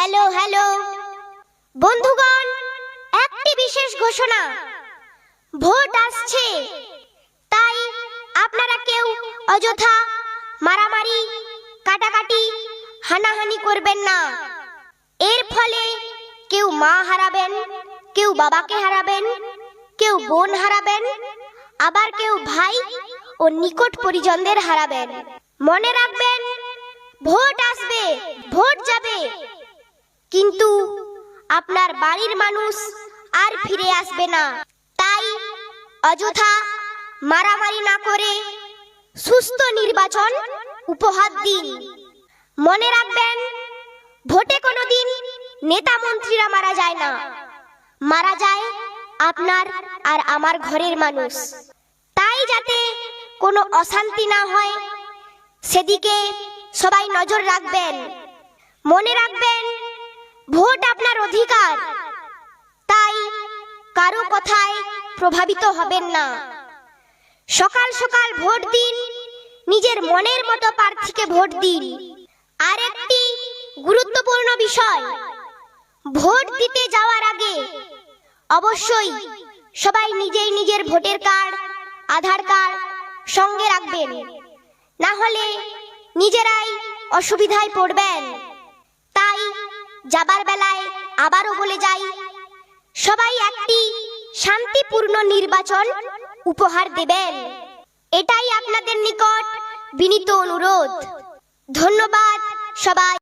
Hello hello বন্ধুগণ, একটি বিশেষ ঘোষণা। ভোট আসছে, তাই আপনারা কেউ অযথা মারামারি, কাটাকাটি, হানাহানি করবেন না। এর ফলে কেউ মা হারাবেন, কেউ বাবাকে হারাবেন, কেউ বোন হারাবেন, আবার কেউ ভাই ও নিকট পরিজনদের হারাবেন। মনে রাখবেন, ভোট আসবে, ভোট যাবে, কিন্তু আপনার বাড়ির মানুষ আর ফিরে আসবে না। তাই অযথা মারামারি না করে সুস্থ নির্বাচন উপহার দিন। মনে রাখবেন, ভোটে কোনোদিন নেতা মন্ত্রীরা মারা যায় না, মারা যায় আপনার আর আমার ঘরের মানুষ। তাই যাতে কোনো অশান্তি না হয়, সেদিকে সবাই নজর রাখবেন। মনে রাখবেন, ভোট আপনার অধিকার, তাই কারো কথায় প্রভাবিত হবেন না। সকাল সকাল ভোট দিন, নিজের মনের মতো প্রার্থীকে ভোট দিন। আর একটি গুরুত্বপূর্ণ বিষয়, ভোট দিতে যাওয়ার আগে অবশ্যই সবাই নিজেই নিজের ভোটার কার্ড, আধার কার্ড সঙ্গে রাখবেন, না হলে নিজেরাই অসুবিধায় পড়বেন। তাই যাবার বেলায় আবারও বলে যাই, সবাই একটি শান্তিপূর্ণ নির্বাচন উপহার দেবেন। এটাই আপনাদের নিকট বিনীত অনুরোধ। ধন্যবাদ সবাই।